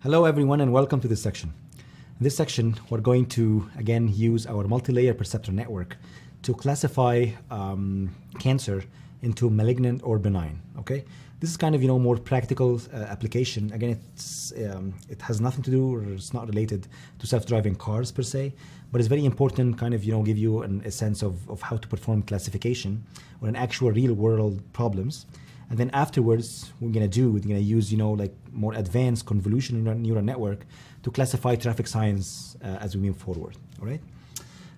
Hello everyone and welcome to this section. In this section, we're going to again use our multi-layer perceptron network to classify cancer into malignant or benign. Okay, this is kind of more practical application. Again, it has nothing to do, or it's not related to self-driving cars per se, but it's very important. Kind of give you a sense of how to perform classification on actual real-world problems. And then afterwards, we're gonna use like more advanced convolutional neural network to classify traffic signs as we move forward. All right.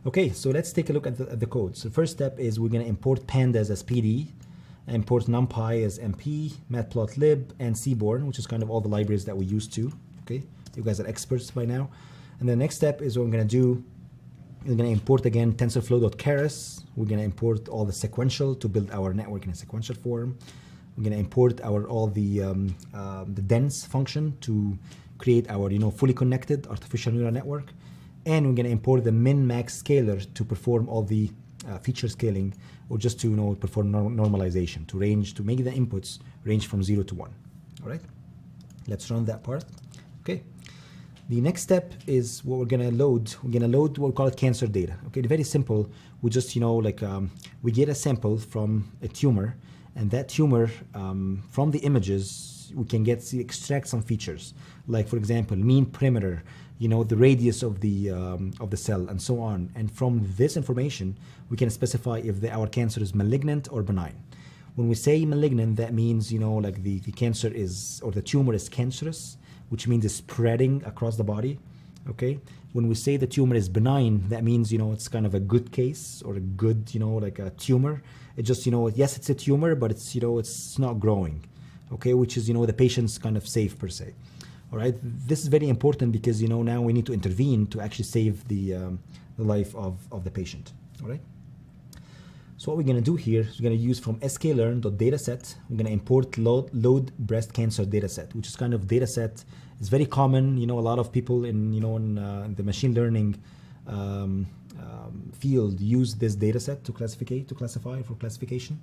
Okay, so let's take a look at the code. So the first step is we're gonna import pandas as PD, import NumPy as MP, matplotlib, and Seaborn, which is kind of all the libraries that we used to. Okay, you guys are experts by now. And the next step is what we're gonna do. We're gonna import again TensorFlow.keras. We're gonna import all the sequential to build our network in a sequential form. We're going to import all the dense function to create our fully connected artificial neural network, and we're going to import the min-max scaler to perform all the feature scaling, or just to perform normalization to make the inputs range from 0 to 1. All right, let's run that part. Okay, the next step is what we're going to load. We're going to load what we call cancer data. Okay, very simple. We just we get a sample from a tumor. And that tumor, from the images, we can extract some features, like for example, mean perimeter, the radius of the cell, and so on. And from this information, we can specify if our cancer is malignant or benign. When we say malignant, that means like the cancer is, or the tumor is cancerous, which means it's spreading across the body. Okay. When we say the tumor is benign, that means it's kind of a good case, or a good like a tumor. It just yes, it's a tumor, but it's it's not growing. Okay, which is the patient's kind of safe per se. All right, this is very important because now we need to intervene to actually save the life of the patient. All right. So what we're gonna do here is we're gonna use from sklearn.dataset. We're gonna import load breast cancer dataset, which is kind of dataset. It's very common. A lot of people in in the machine learning field use this dataset to classify for classification.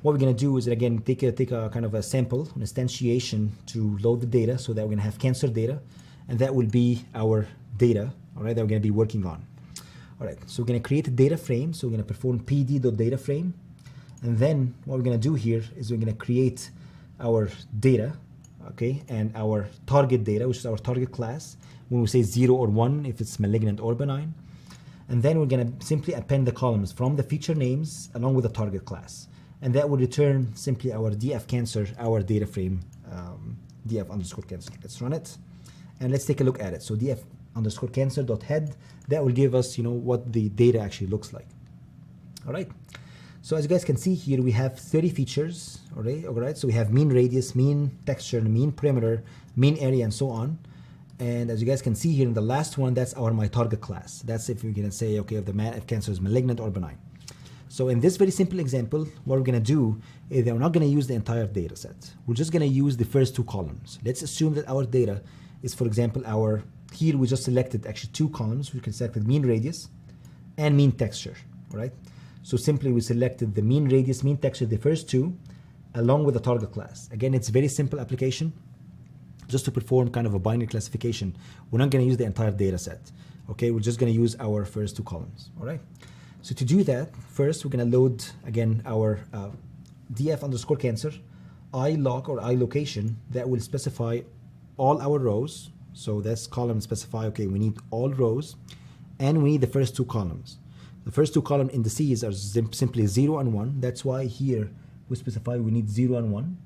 What we're gonna do is again take a kind of a sample, an instantiation to load the data, so that we're gonna have cancer data, and that will be our data. All right, that we're gonna be working on. All right, so we're going to create a data frame. So we're going to perform pd.dataframe. And then what we're going to do here is we're going to create our data, okay, and our target data, which is our target class, when we say 0 or 1, if it's malignant or benign. And then we're going to simply append the columns from the feature names along with the target class. And that will return simply our df cancer, our data frame, df_cancer. Let's run it. And let's take a look at it. So df_cancer.head, that will give us what the data actually looks like. All right, so as you guys can see here, we have 30 features. All right, so we have mean radius, mean texture, mean perimeter, mean area, and so on. And as you guys can see here in the last one, that's my target class. That's if we're gonna say, okay, if cancer is malignant or benign. So in this very simple example, what we're gonna do is we're not gonna use the entire data set. We're just gonna use the first two columns. Let's assume that our data is, for example, here we just selected actually two columns. We can select the mean radius and mean texture, all right? So simply we selected the mean radius, mean texture, the first two, along with the target class. Again, it's very simple application, just to perform kind of a binary classification. We're not gonna use the entire data set, okay? We're just gonna use our first two columns, all right? So to do that, first we're gonna load, again, our df_cancer iLoc or iLocation that will specify all our rows. So this column specify, okay, we need all rows, and we need the first two columns. The first two column indices are simply 0 and 1. That's why here we specify we need 0 and 1,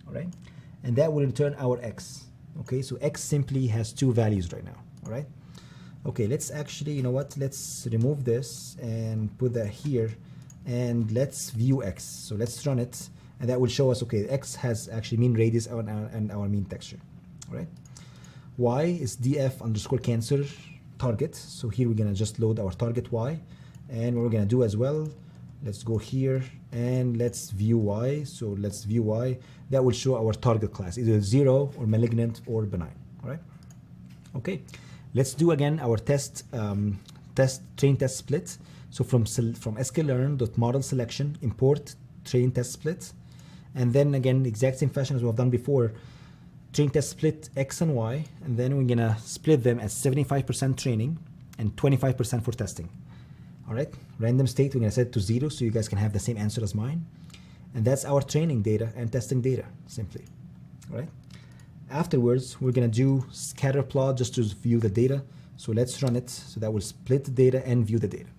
all right? And that will return our x, okay? So x simply has two values right now, all right? Okay, let's actually, let's remove this and put that here, and let's view x. So let's run it, and that will show us, okay, x has actually mean radius and our mean texture, all right? Y is df_cancer target. So here we're gonna just load our target Y, and what we're gonna do as well, let's go here and let's view Y. So let's view Y. That will show our target class, either 0 or malignant or benign. All right. Okay. Let's do again our train test split. So from sklearn.model selection, import train test split, and then again exact same fashion as we've done before. train test split X and Y, and then we're gonna split them as 75% training and 25% for testing. All right, random state, we're gonna set it to 0 so you guys can have the same answer as mine. And that's our training data and testing data, simply. All right. Afterwards, we're gonna do scatter plot just to view the data. So let's run it. So that will split the data and view the data.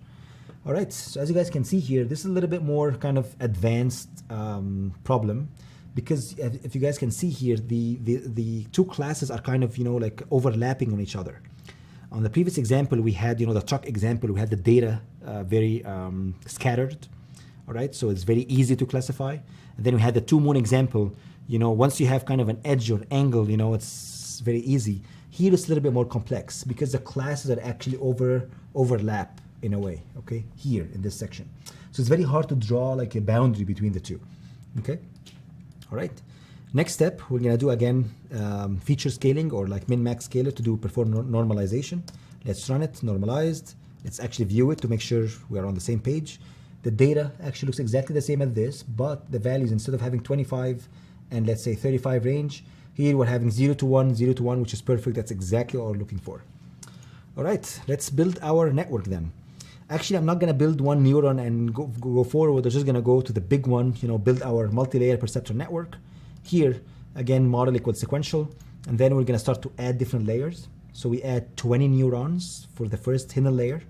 All right, so as you guys can see here, this is a little bit more kind of advanced problem, because if you guys can see here, the two classes are kind of, like overlapping on each other. On the previous example, we had, the truck example, we had the data very scattered. All right, so it's very easy to classify. And then we had the two-moon example. Once you have kind of an edge or angle, it's very easy. Here it's a little bit more complex because the classes are actually overlap in a way, okay, here in this section. So it's very hard to draw like a boundary between the two, okay? All right, next step, we're gonna do again feature scaling or like min-max scaler to perform normalization. Let's run it, normalized. Let's actually view it to make sure we are on the same page. The data actually looks exactly the same as this, but the values, instead of having 25 and let's say 35 range, here we're having 0 to 1, 0 to 1, which is perfect. That's exactly what we're looking for. All right, let's build our network then. Actually, I'm not gonna build one neuron and go forward. We're just gonna go to the big one, build our multi-layer perceptron network. Here, again, model equals sequential, and then we're gonna start to add different layers. So we add 20 neurons for the first hidden layer,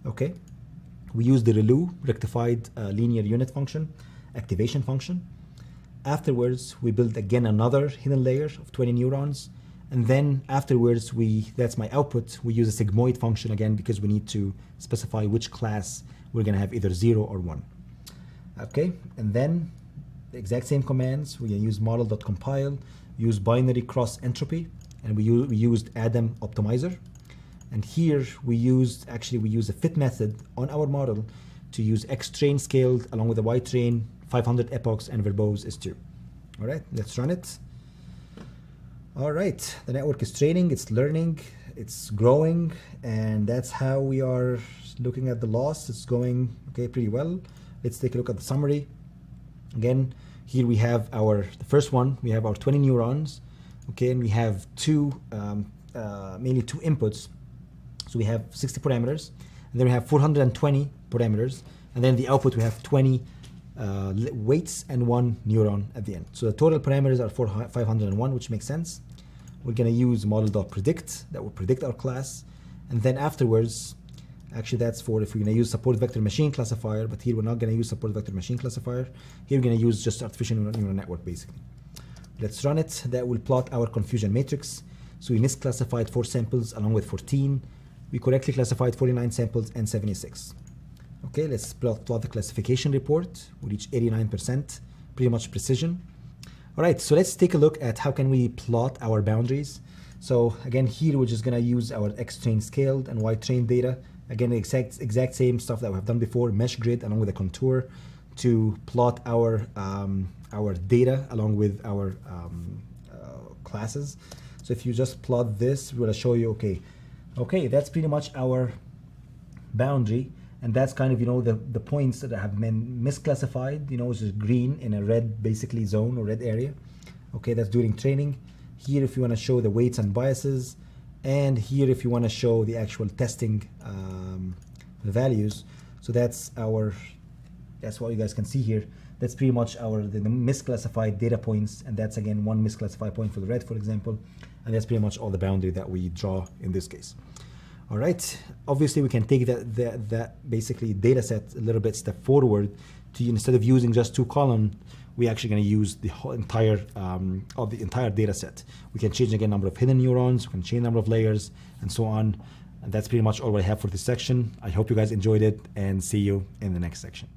okay? We use the ReLU, rectified linear unit function, activation function. Afterwards, we build again another hidden layer of 20 neurons. And then afterwards, that's my output. We use a sigmoid function again because we need to specify which class we're gonna have, either 0 or 1. Okay, and then the exact same commands. We're gonna use model.compile, use binary cross entropy, and we used Adam optimizer. And here we use a fit method on our model to use X train scaled along with the Y train, 500 epochs, and verbose is 2. All right, let's run it. All right, the network is training, it's learning, it's growing, and that's how we are looking at the loss. It's going okay pretty well. Let's take a look at the summary. Again, here we have the first one, we have our 20 neurons, okay, and we have mainly two inputs. So we have 60 parameters, and then we have 420 parameters, and then the output we have 20 weights and 1 neuron at the end. So the total parameters are 501, which makes sense. We're gonna use model.predict, that will predict our class, and then afterwards, actually that's for if we're gonna use support vector machine classifier, but here we're not gonna use support vector machine classifier. Here we're gonna use just artificial neural network basically. Let's run it. That will plot our confusion matrix. So we misclassified 4 samples along with 14. We correctly classified 49 samples and 76. Okay, let's plot the classification report. We reach 89%, pretty much precision. All right, so let's take a look at how can we plot our boundaries. So again, here we're just gonna use our X train scaled and Y train data. Again, the exact same stuff that we have done before, mesh grid along with a contour to plot our data along with our classes. So if you just plot this, we're gonna show you, okay, that's pretty much our boundary. And that's kind of, the points that have been misclassified, which is green in a red, basically zone or red area. Okay, that's during training. Here, if you want to show the weights and biases, and here, if you want to show the actual testing values. So that's what you guys can see here. That's pretty much the misclassified data points. And that's again, one misclassified point for the red, for example. And that's pretty much all the boundary that we draw in this case. All right, obviously we can take that basically data set a little bit step forward to, instead of using just 2 columns, we're actually going to use the whole entire data set. We can change again number of hidden neurons, we can change number of layers, and so on. And that's pretty much all I have for this section. I hope you guys enjoyed it, and see you in the next section.